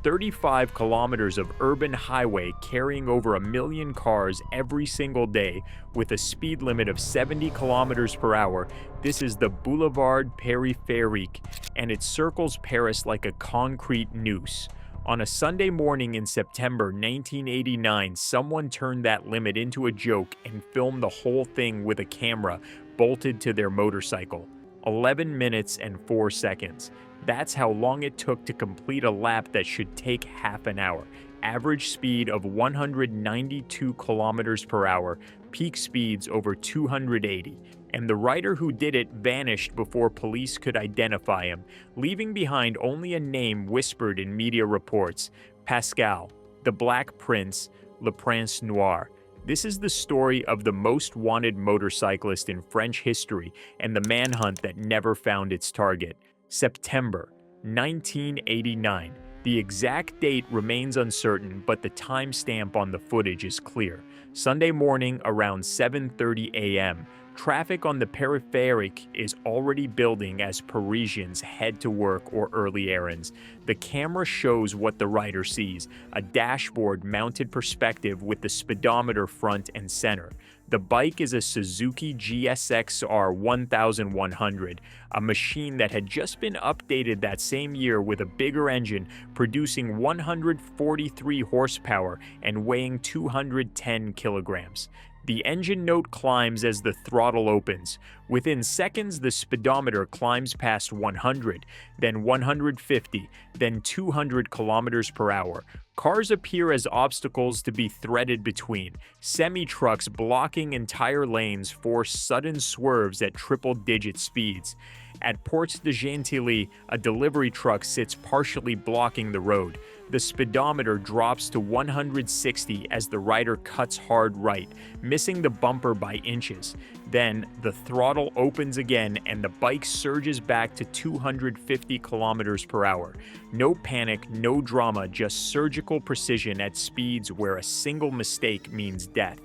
35 kilometers of urban highway carrying over 1 million cars every single day with a speed limit of 70 kilometers per hour. This is the Boulevard Périphérique, and it circles Paris like a concrete noose. On a Sunday morning in September 1989, someone turned that limit into a joke and filmed the whole thing with a camera bolted to their motorcycle. 11 minutes and 4 seconds. That's how long it took to complete a lap that should take half an hour. Average speed of 192 kilometers per hour, peak speeds over 280. And the rider who did it vanished before police could identify him, leaving behind only a name whispered in media reports: Pascal, the Black Prince, Le Prince Noir. This is the story of the most wanted motorcyclist in French history and the manhunt that never found its target. September 1989. The exact date remains uncertain, but the timestamp on the footage is clear. Sunday morning around 7:30 a.m. Traffic on the Périphérique is already building as Parisians head to work or early errands. The camera shows what the rider sees: a dashboard-mounted perspective with the speedometer front and center. The bike is a Suzuki GSX-R 1100, a machine that had just been updated that same year with a bigger engine, producing 143 horsepower and weighing 210 kilograms. The engine note climbs as the throttle opens. Within seconds, the speedometer climbs past 100, then 150, then 200 kilometers per hour. Cars appear as obstacles to be threaded between. Semi-trucks blocking entire lanes force sudden swerves at triple-digit speeds. At Porte de Gentilly, a delivery truck sits partially blocking the road. The speedometer drops to 160 as the rider cuts hard right, missing the bumper by inches. Then, the throttle opens again and the bike surges back to 250 kilometers per hour. No panic, no drama, just surgical precision at speeds where a single mistake means death.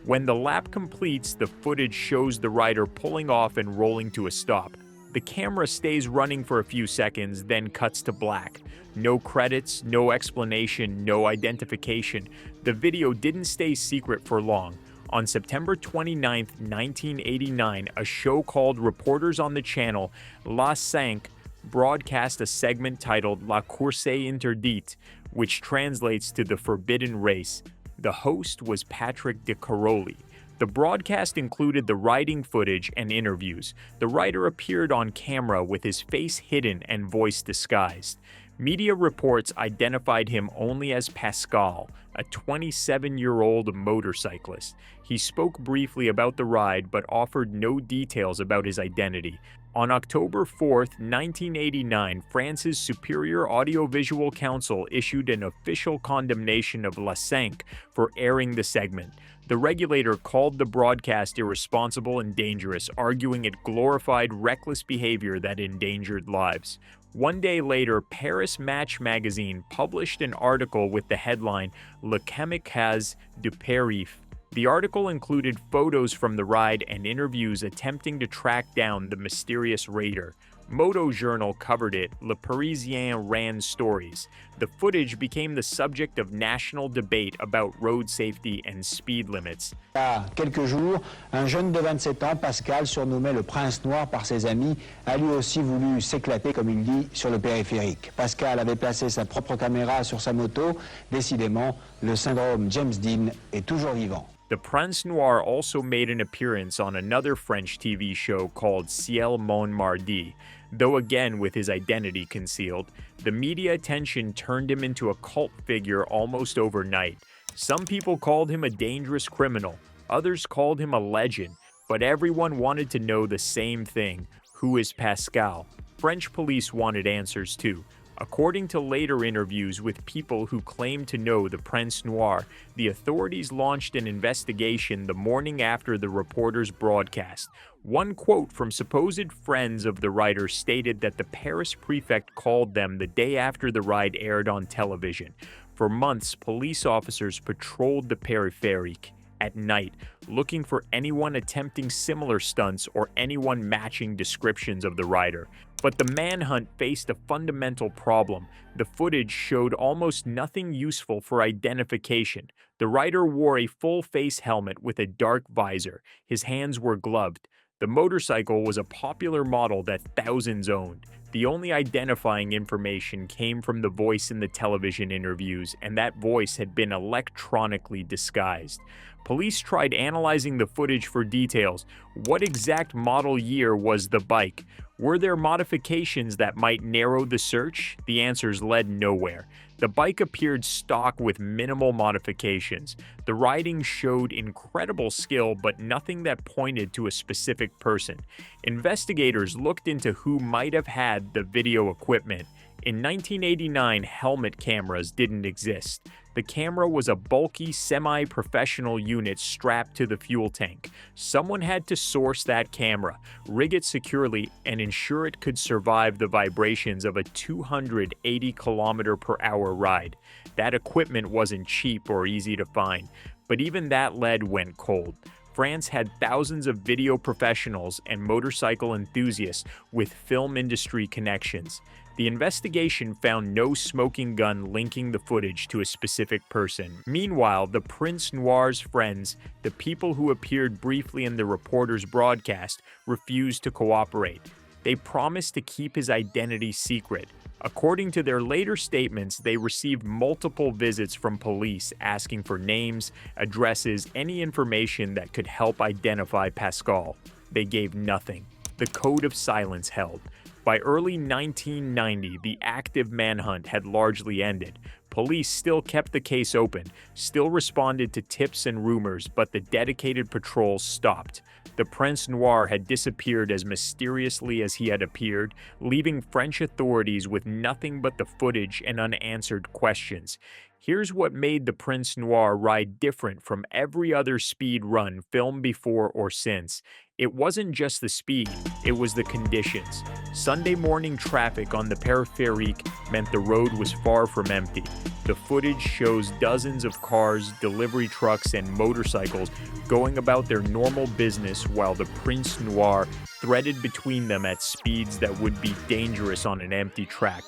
When the lap completes, the footage shows the rider pulling off and rolling to a stop. The camera stays running for a few seconds, then cuts to black. No credits, no explanation, no identification. The video didn't stay secret for long. On September 29, 1989, a show called Reporters on the Channel, La 5, broadcast a segment titled La Course Interdite, which translates to the Forbidden Race. The host was Patrick de Caroli. The broadcast included the riding footage and interviews. The rider appeared on camera with his face hidden and voice disguised. Media reports identified him only as Pascal, a 27-year-old motorcyclist. He spoke briefly about the ride but offered no details about his identity. On October 4, 1989, France's Superior Audiovisual Council issued an official condemnation of La 5 for airing the segment. The regulator called the broadcast irresponsible and dangerous, arguing it glorified reckless behavior that endangered lives. One day later, Paris Match magazine published an article with the headline Le Kamikaze du Paris. The article included photos from the ride and interviews attempting to track down the mysterious raider. Moto Journal covered it, Le Parisien ran stories. The footage became the subject of national debate about road safety and speed limits. Il y a quelques jours, un jeune de 27 ans, Pascal, surnommé le Prince Noir par ses amis, a lui aussi voulu s'éclater, comme il dit, sur le périphérique. Pascal avait placé sa propre caméra sur sa moto. Décidément, le syndrome James Dean est toujours vivant. The Prince Noir also made an appearance on another French TV show called Ciel Mon Mardi. Though again with his identity concealed, the media attention turned him into a cult figure almost overnight. Some people called him a dangerous criminal, others called him a legend, but everyone wanted to know the same thing: who is Pascal? French police wanted answers too. According to later interviews with people who claimed to know the Prince Noir, the authorities launched an investigation the morning after the reporter's broadcast. One quote from supposed friends of the rider stated that the Paris prefect called them the day after the ride aired on television. For months, police officers patrolled the Périphérique. at night, looking for anyone attempting similar stunts or anyone matching descriptions of the rider. But the manhunt faced a fundamental problem. The footage showed almost nothing useful for identification. The rider wore a full-face helmet with a dark visor. His hands were gloved. The motorcycle was a popular model that thousands owned. The only identifying information came from the voice in the television interviews, and that voice had been electronically disguised. Police tried analyzing the footage for details. What exact model year was the bike? Were there modifications that might narrow the search? The answers led nowhere. The bike appeared stock with minimal modifications. The riding showed incredible skill, but nothing that pointed to a specific person. Investigators looked into who might have had the video equipment. In 1989, helmet cameras didn't exist. The camera was a bulky, semi-professional unit strapped to the fuel tank. Someone had to source that camera, rig it securely, and ensure it could survive the vibrations of a 280 km/h ride. That equipment wasn't cheap or easy to find, but even that lead went cold. France had thousands of video professionals and motorcycle enthusiasts with film industry connections. The investigation found no smoking gun linking the footage to a specific person. Meanwhile, the Prince Noir's friends, the people who appeared briefly in the reporter's broadcast, refused to cooperate. They promised to keep his identity secret. According to their later statements, they received multiple visits from police asking for names, addresses, any information that could help identify Pascal. They gave nothing. The code of silence held. By early 1990, the active manhunt had largely ended. Police still kept the case open, still responded to tips and rumors, but the dedicated patrols stopped. The Prince Noir had disappeared as mysteriously as he had appeared, leaving French authorities with nothing but the footage and unanswered questions. Here's what made the Prince Noir ride different from every other speed run filmed before or since. It wasn't just the speed, it was the conditions. Sunday morning traffic on the Périphérique meant the road was far from empty. The footage shows dozens of cars, delivery trucks, and motorcycles going about their normal business while the Prince Noir threaded between them at speeds that would be dangerous on an empty track.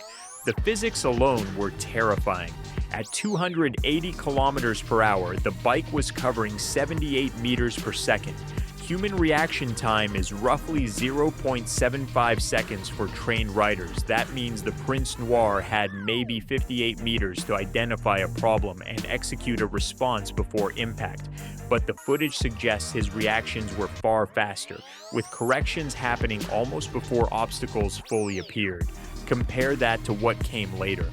The physics alone were terrifying. At 280 km/h, the bike was covering 78 meters per second. Human reaction time is roughly 0.75 seconds for trained riders. That means the Prince Noir had maybe 58 meters to identify a problem and execute a response before impact. But the footage suggests his reactions were far faster, with corrections happening almost before obstacles fully appeared. Compare that to what came later.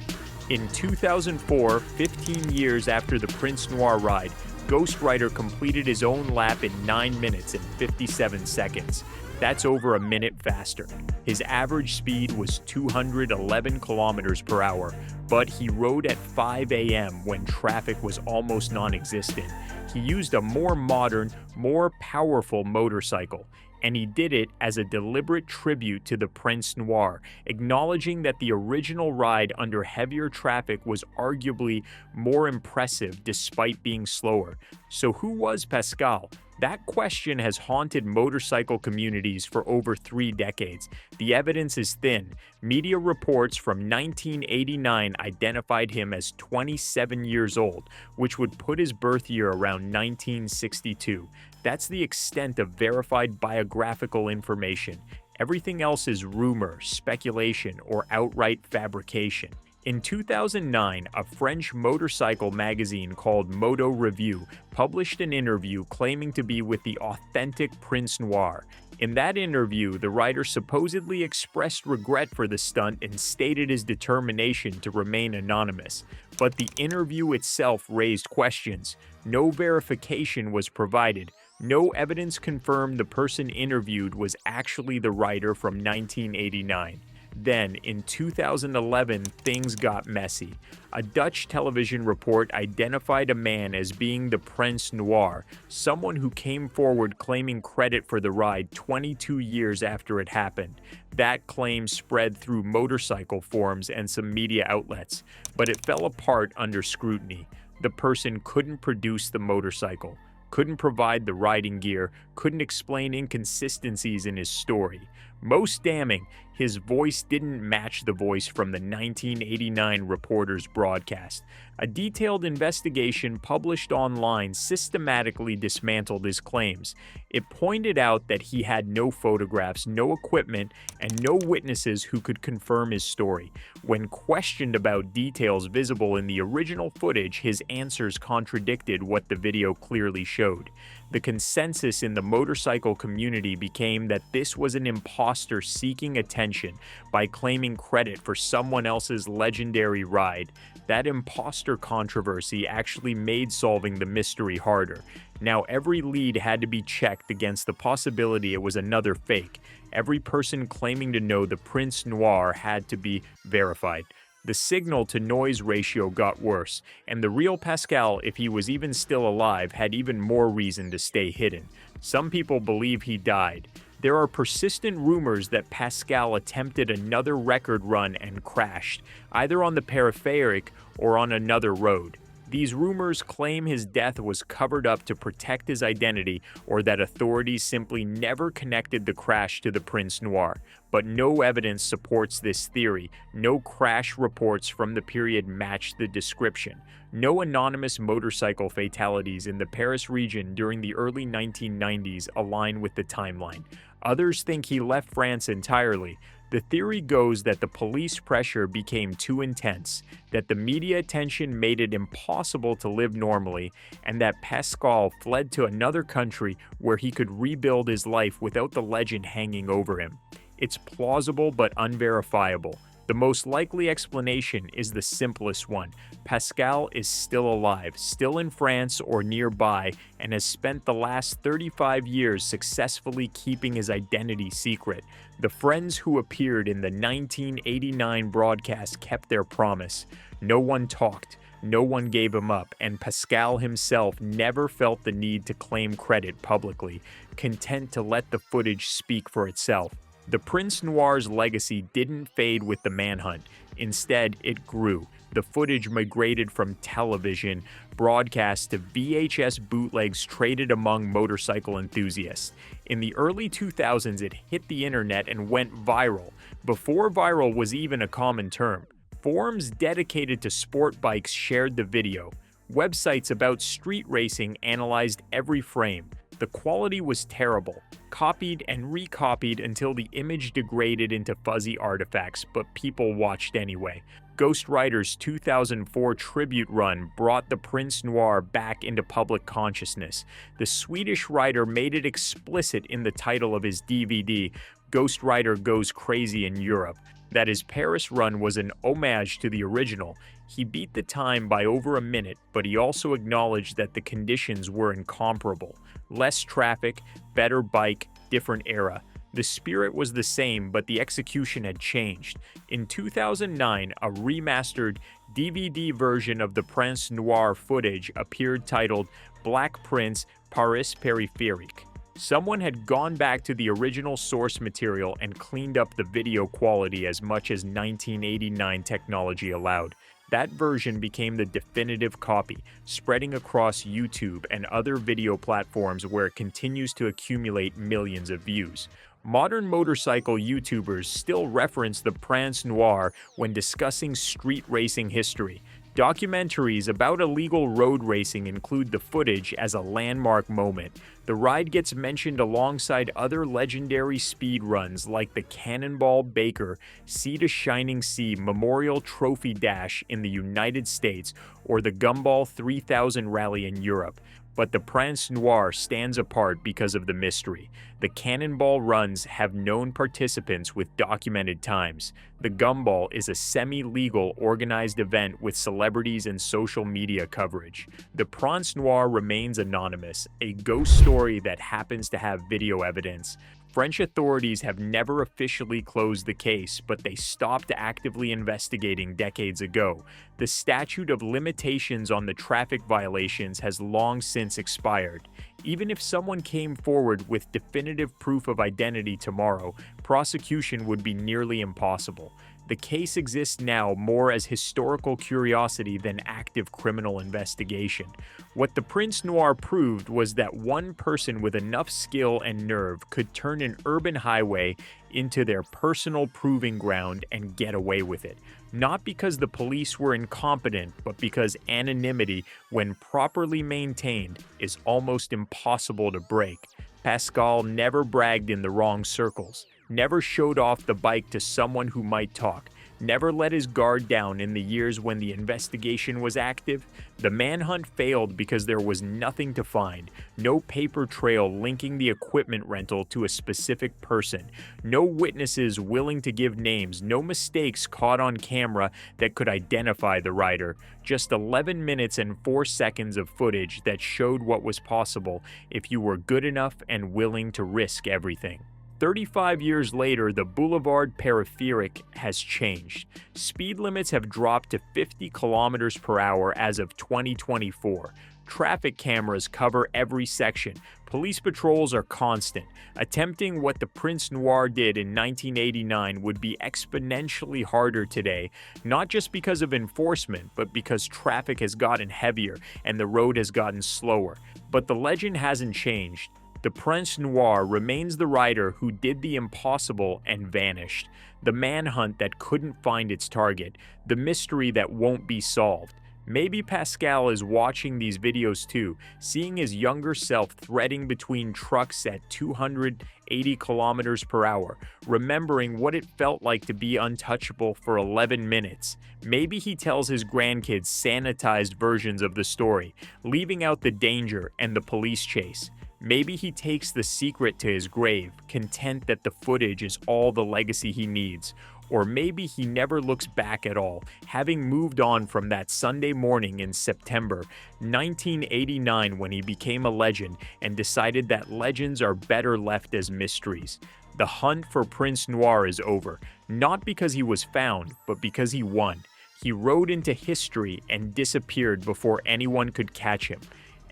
In 2004, 15 years after the Prince Noir ride, Ghost Rider completed his own lap in 9 minutes and 57 seconds. That's over a minute faster. His average speed was 211 km/h, but he rode at 5 a.m. when traffic was almost non-existent. He used a more modern, more powerful motorcycle, and he did it as a deliberate tribute to the Prince Noir, acknowledging that the original ride under heavier traffic was arguably more impressive despite being slower. So who was Pascal? That question has haunted motorcycle communities for over 3 decades. The evidence is thin. Media reports from 1989 identified him as 27 years old, which would put his birth year around 1962. That's the extent of verified biographical information. Everything else is rumor, speculation, or outright fabrication. In 2009, a French motorcycle magazine called Moto Review published an interview claiming to be with the authentic Prince Noir. In that interview, the rider supposedly expressed regret for the stunt and stated his determination to remain anonymous. But the interview itself raised questions. No verification was provided. No evidence confirmed the person interviewed was actually the rider from 1989. Then, in 2011, things got messy. A Dutch television report identified a man as being the Prince Noir, someone who came forward claiming credit for the ride 22 years after it happened. That claim spread through motorcycle forums and some media outlets, but it fell apart under scrutiny. The person couldn't produce the motorcycle. couldn't provide the riding gear, couldn't explain inconsistencies in his story. Most damning, his voice didn't match the voice from the 1989 reporter's broadcast. A detailed investigation published online systematically dismantled his claims. It pointed out that he had no photographs, no equipment, and no witnesses who could confirm his story. When questioned about details visible in the original footage, his answers contradicted what the video clearly showed. The consensus in the motorcycle community became that this was an imposter seeking attention by claiming credit for someone else's legendary ride. That imposter controversy actually made solving the mystery harder. Now every lead had to be checked against the possibility it was another fake. Every person claiming to know the Prince Noir had to be verified. The signal-to-noise ratio got worse, and the real Pascal, if he was even still alive, had even more reason to stay hidden. Some people believe he died. There are persistent rumors that Pascal attempted another record run and crashed, either on the Périphérique or on another road. These rumors claim his death was covered up to protect his identity, or that authorities simply never connected the crash to the Prince Noir. But no evidence supports this theory. No crash reports from the period match the description. No anonymous motorcycle fatalities in the Paris region during the early 1990s align with the timeline. Others think he left France entirely. The theory goes that the police pressure became too intense, that the media attention made it impossible to live normally, and that Pascal fled to another country where he could rebuild his life without the legend hanging over him. It's plausible but unverifiable. The most likely explanation is the simplest one. Pascal is still alive, still in France or nearby, and has spent the last 35 years successfully keeping his identity secret. The friends who appeared in the 1989 broadcast kept their promise. No one talked, no one gave him up, and Pascal himself never felt the need to claim credit publicly, content to let the footage speak for itself. The Prince Noir's legacy didn't fade with the Manhunt. Instead, it grew. The footage migrated from television broadcasts to VHS bootlegs traded among motorcycle enthusiasts. In the early 2000s, it hit the internet and went viral, before viral was even a common term. Forums dedicated to sport bikes shared the video. Websites about street racing analyzed every frame. The quality was terrible, copied and recopied until the image degraded into fuzzy artifacts, but people watched anyway. Ghost Rider's 2004 tribute run brought the Prince Noir back into public consciousness. The Swedish rider made it explicit in the title of his DVD, Ghost Rider Goes Crazy in Europe, that his Paris run was an homage to the original. He beat the time by over a minute, but he also acknowledged that the conditions were incomparable. Less traffic, better bike, different era. The spirit was the same, but the execution had changed. In 2009, a remastered DVD version of the Prince Noir footage appeared titled Black Prince Paris Périphérique. Someone had gone back to the original source material and cleaned up the video quality as much as 1989 technology allowed. That version became the definitive copy, spreading across YouTube and other video platforms where it continues to accumulate millions of views. Modern motorcycle YouTubers still reference the Prince Noir when discussing street racing history. Documentaries about illegal road racing include the footage as a landmark moment. The ride gets mentioned alongside other legendary speed runs like the Cannonball Baker Sea to Shining Sea Memorial Trophy Dash in the United States or the Gumball 3000 Rally in Europe. But the Prince Noir stands apart because of the mystery. The Cannonball runs have known participants with documented times. The Gumball is a semi-legal organized event with celebrities and social media coverage. The Prince Noir remains anonymous, a ghost story that happens to have video evidence. French authorities have never officially closed the case, but they stopped actively investigating decades ago. The statute of limitations on the traffic violations has long since expired. Even if someone came forward with definitive proof of identity tomorrow, prosecution would be nearly impossible. The case exists now more as historical curiosity than active criminal investigation. What the Prince Noir proved was that one person with enough skill and nerve could turn an urban highway into their personal proving ground and get away with it. Not because the police were incompetent, but because anonymity, when properly maintained, is almost impossible to break. Pascal never bragged in the wrong circles, never showed off the bike to someone who might talk, never let his guard down in the years when the investigation was active. The manhunt failed because there was nothing to find. No paper trail linking the equipment rental to a specific person. No witnesses willing to give names. No mistakes caught on camera that could identify the rider. Just 11 minutes and 4 seconds of footage that showed what was possible if you were good enough and willing to risk everything. 35 years later, the Boulevard Périphérique has changed. Speed limits have dropped to 50 kilometers per hour as of 2024. Traffic cameras cover every section. Police patrols are constant. Attempting what the Prince Noir did in 1989 would be exponentially harder today, not just because of enforcement, but because traffic has gotten heavier and the road has gotten slower. But the legend hasn't changed. The Prince Noir remains the rider who did the impossible and vanished. The manhunt that couldn't find its target. The mystery that won't be solved. Maybe Pascal is watching these videos too, seeing his younger self threading between trucks at 280 kilometers per hour, remembering what it felt like to be untouchable for 11 minutes. Maybe he tells his grandkids sanitized versions of the story, leaving out the danger and the police chase. Maybe he takes the secret to his grave, content that the footage is all the legacy he needs. Or maybe he never looks back at all, having moved on from that Sunday morning in September 1989 when he became a legend and decided that legends are better left as mysteries. The hunt for Prince Noir is over, not because he was found, but because he won. He rode into history and disappeared before anyone could catch him.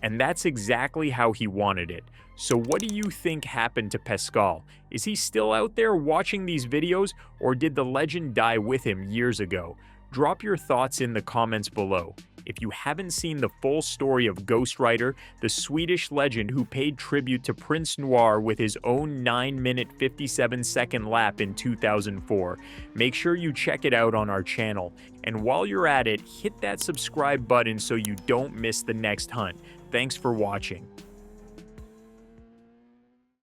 And that's exactly how he wanted it. So what do you think happened to Pascal? Is he still out there watching these videos, or did the legend die with him years ago? Drop your thoughts in the comments below. If you haven't seen the full story of Ghost Rider, the Swedish legend who paid tribute to Prince Noir with his own 9-minute 57-second lap in 2004, make sure you check it out on our channel. And while you're at it, hit that subscribe button so you don't miss the next hunt. Thanks for watching.